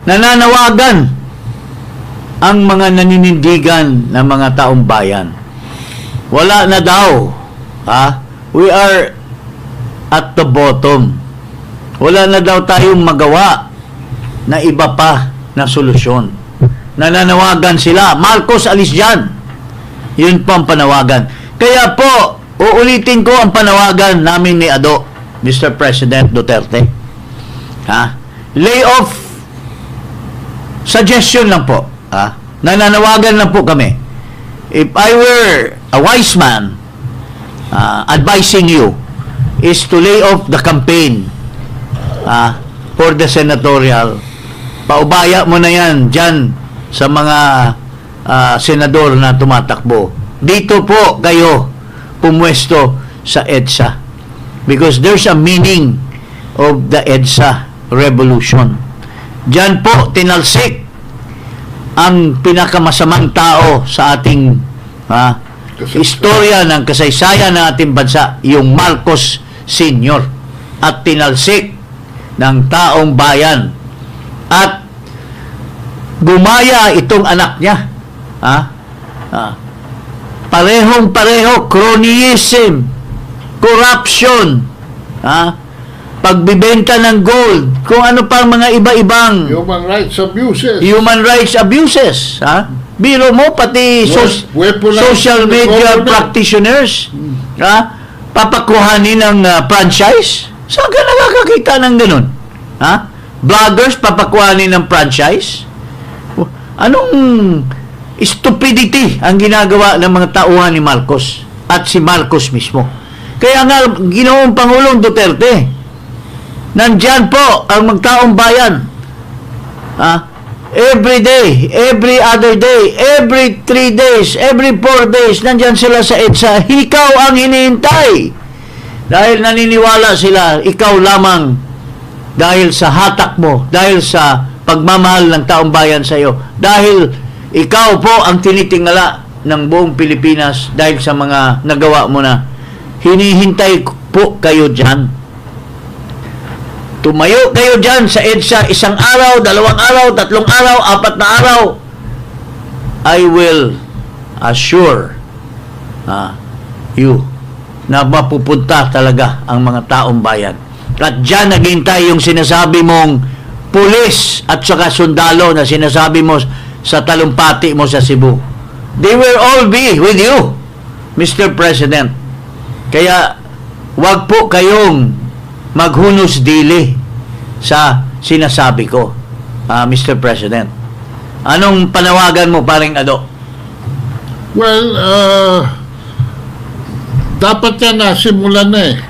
nananawagan ang mga naninindigan ng mga taong bayan. Wala na daw. We are at the bottom. Wala na daw tayong magawa na iba pa na solusyon. Nananawagan sila, Marcos, alis dyan. Yun po ang panawagan. Kaya po, uulitin ko ang panawagan namin ni Ado, Mr. President Duterte. Lay off. Suggestion lang po. Nananawagan lang po kami. If I were a wise man, advising you is to lay off the campaign for the senatorial. Paubaya mo na yan dyan sa mga senador na tumatakbo. Dito po kayo pumwesto sa EDSA because there's a meaning of the EDSA revolution. Dyan po tinalsik ang pinakamasamang tao sa ating istorya ng kasaysayan ng ating bansa, yung Marcos Sr. at tinalsik ng taong bayan at gumaya itong anak niya. Parehong-pareho, cronyism, corruption, pagbibenta ng gold, kung ano pang mga iba-ibang human rights abuses. Biro mo, pati social media practitioners, papakuhanin ng franchise. Saan ka nakakakita ng ganun? Vloggers, papakuhanin ng franchise? Anong stupidity ang ginagawa ng mga tauhan ni Marcos at si Marcos mismo? Kaya nga, Ginoong Pangulong Duterte, nandyan po ang magtaong bayan. Every day, every other day, every 3 days, every 4 days, nandyan sila sa EDSA. Ikaw ang hinihintay. Dahil naniniwala sila, ikaw lamang, dahil sa hatak mo, dahil sa pagmamahal ng taong bayan sa iyo, dahil ikaw po ang tinitingala ng buong Pilipinas dahil sa mga nagawa mo na. Hinihintay po kayo dyan. Tumayo kayo dyan sa EDSA 1 araw, 2 araw, 3 araw, 4 na araw. I will assure you na mapupunta talaga ang mga taong bayan. At dyan naghintay yung sinasabi mong pulis at saka sundalo na sinasabi mo sa talumpati mo sa Cebu. They will all be with you, Mr. President. Kaya wag po kayong maghunos dili sa sinasabi ko, Mr. President. Anong panawagan mo, paring Ado? Well, dapat yan na simulan na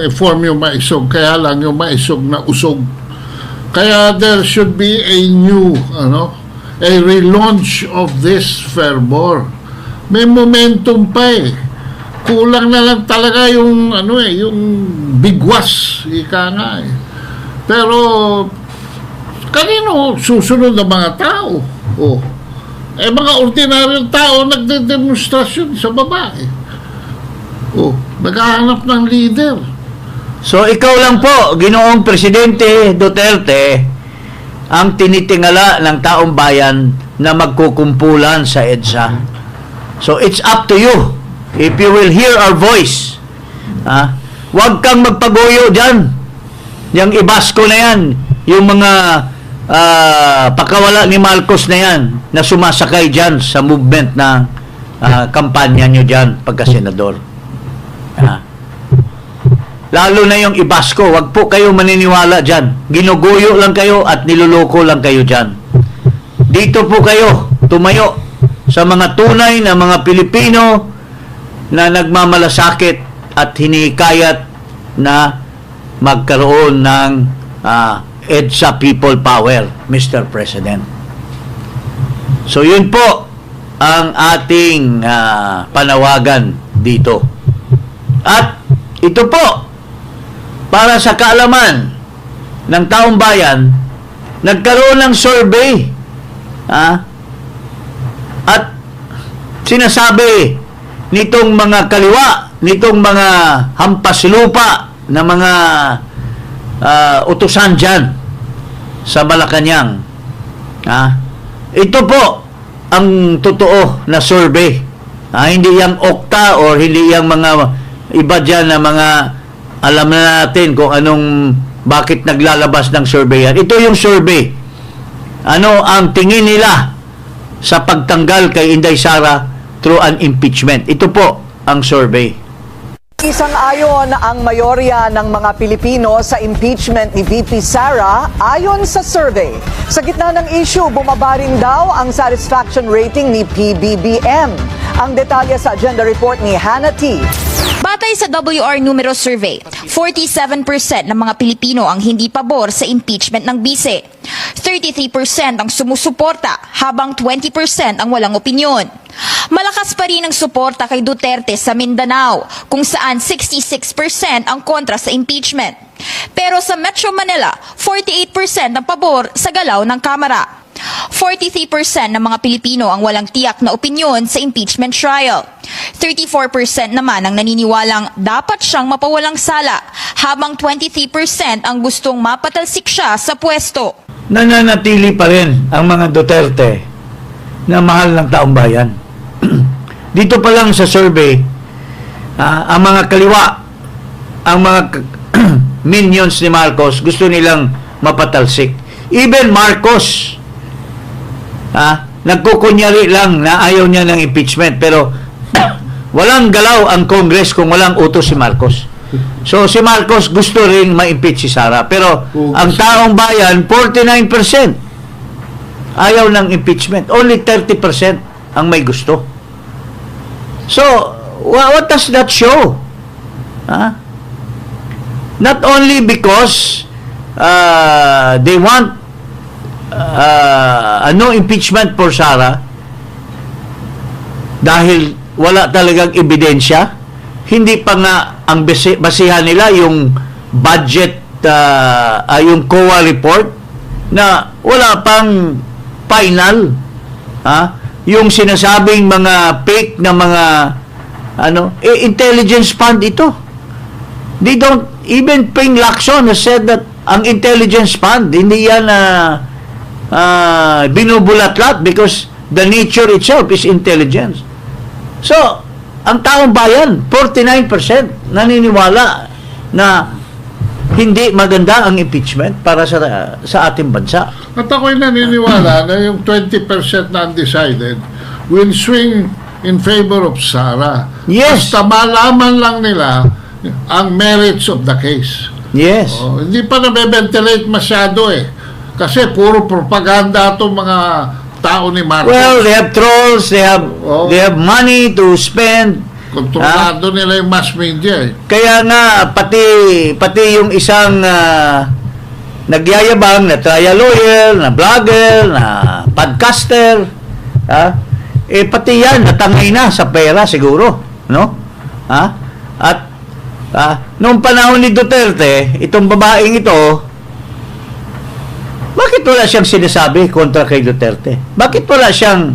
i-form yung maisog. Kaya lang yung maisog na usog. Kaya there should be a new, a relaunch of this fervor. May momentum pa kulang na lang talaga yung yung bigwas, ika nga Pero kanino susunod ng mga tao? Mga ordinaryong tao nagdedemonstrasyon sa baba naghahanap ng leader. So ikaw lang po, Ginoong Presidente Duterte, ang tinitingala ng taong bayan na magkukumpulan sa EDSA. So it's up to you. If you will hear our voice, huwag kang magpaguyo dyan. Yung ibasko na yan, yung mga pakawala ni Marcos na yan, na sumasakay dyan sa movement na kampanya nyo dyan pagka-senador. Lalo na yung ibasko, huwag po kayo maniniwala dyan. Ginuguyo lang kayo at niluloko lang kayo dyan. Dito po kayo, tumayo sa mga tunay na mga Pilipino na nagmamalasakit at hinikayat na magkaroon ng EDSA People Power, Mr. President. So yun po ang ating panawagan dito. At ito po, para sa kaalaman ng taong bayan, nagkaroon ng survey at sinasabi nitong mga kaliwa, nitong mga hampas lupa na mga utusan dyan sa Malacanang. Ito po ang totoo na survey. Hindi yang Okta or hindi yang mga iba dyan na mga alam na natin kung bakit naglalabas ng survey yan. Ito yung survey. Ano ang tingin nila sa pagtanggal kay Inday Sara through an impeachment? Ito po ang survey. Isang-ayon ang mayorya ng mga Pilipino sa impeachment ni VP Sara ayon sa survey. Sa gitna ng issue, bumaba rin daw ang satisfaction rating ni PBBM. Ang detalye sa agenda report ni Hannah T. Batay sa WR Numero Survey, 47% ng mga Pilipino ang hindi pabor sa impeachment ng bise. 33% ang sumusuporta, habang 20% ang walang opinyon. Malakas pa rin ang suporta kay Duterte sa Mindanao, kung saan 66% ang kontra sa impeachment. Pero sa Metro Manila, 48% ang pabor sa galaw ng Kamara. 43% ng mga Pilipino ang walang tiyak na opinyon sa impeachment trial. 34% naman ang naniniwalang dapat siyang mapawalang sala, habang 23% ang gustong mapatalsik siya sa pwesto. Nananatili pa rin ang mga Duterte na mahal ng taong bayan. Dito pa lang sa survey, ang mga kaliwa, ang mga minions ni Marcos, gusto nilang mapatalsik. Even Marcos, nagkukunyari lang na ayaw niya ng impeachment, pero walang galaw ang Congress kung walang utos si Marcos. So si Marcos gusto rin ma-impeach si Sara, pero ang taong bayan 49% ayaw ng impeachment, only 30% ang may gusto. So what does that show? Not only because they want no impeachment for Sara dahil wala talagang ebidensya, hindi pa nga ang basihan nila yung budget, yung COA report na wala pang final, yung sinasabing mga fake na mga intelligence fund ito. They don't even Ping Lacson has said that ang intelligence fund hindi yan binubulat-lat because the nature itself is intelligence. So, ang taong bayan, 49% naniniwala na hindi maganda ang impeachment para sa ating bansa. At ako'y naniniwala na yung 20% na undecided will swing in favor of Sara. Yes. Basta malaman lang nila ang merits of the case. Yes. Hindi pa nabe-ventilate masyado Kasi puro propaganda itong mga tao ni Marcos. Well, they have trolls, they have money to spend. Kontrolado nila yung mass media Kaya nga, pati yung isang nagyayabang na trial lawyer, na vlogger, na podcaster, pati yan, natangay na sa pera siguro. No? At noong panahon ni Duterte, itong babaeng ito, bakit wala siyang sinasabi kontra kay Duterte? Bakit wala siyang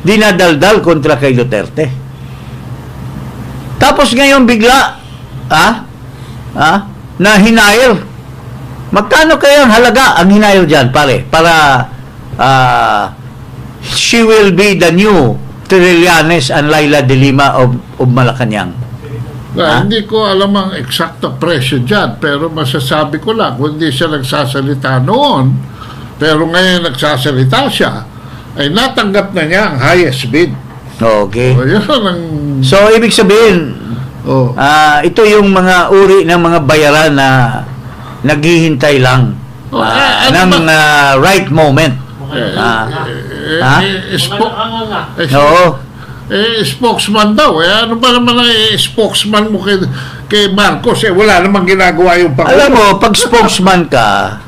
dinadaldal kontra kay Duterte? Tapos ngayon bigla, na hinire. Magkano kaya ang halaga ang hinire dyan, pare? Para she will be the new Trillanes and Laila de Lima of Malacanang. Hindi ko alam ang eksakta presyo dyan, pero masasabi ko lang, kung hindi siya nagsasalita noon, pero ngayon nagsasalita siya, ay natanggap na niya ang highest bid. Okay. So, ibig sabihin, ito yung mga uri ng mga bayaran na naghihintay lang ng right moment. Spokesman daw. Ano ba naman ang spokesman mo kay Marcos? Wala namang ginagawa yung Pangulo. Alam mo, pag spokesman ka,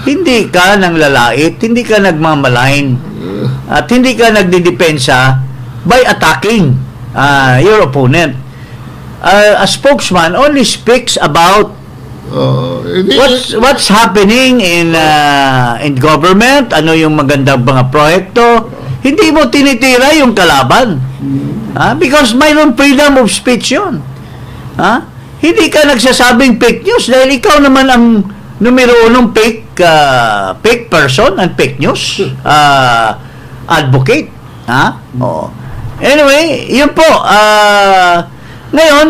hindi ka nang lalait, hindi ka nagmamalain, at hindi ka nagdidepensa by attacking your opponent. A spokesman only speaks about what's happening in government, ano yung magandang mga proyekto. Hindi mo tinitira yung kalaban. Because mayroon freedom of speech yun. Hindi ka nagsasabing fake news dahil ikaw naman ang numero unong fake fake person and fake news advocate. Ha? Oo. Anyway, yun po. Ngayon,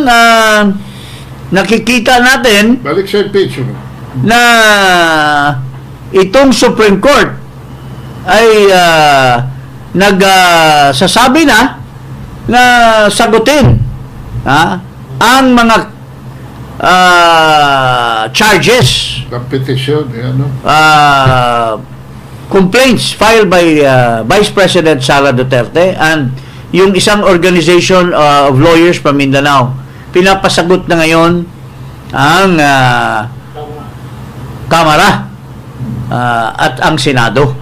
nakikita natin Balik sa impeachment. na itong Supreme Court ay nagsasabi na sagutin ang mga charges, Ang petisyon, ano? complaints filed by Vice President Sara Duterte and yung isang organization of lawyers from Mindanao. Pinapasagot na ngayon ang Kamara at ang Senado.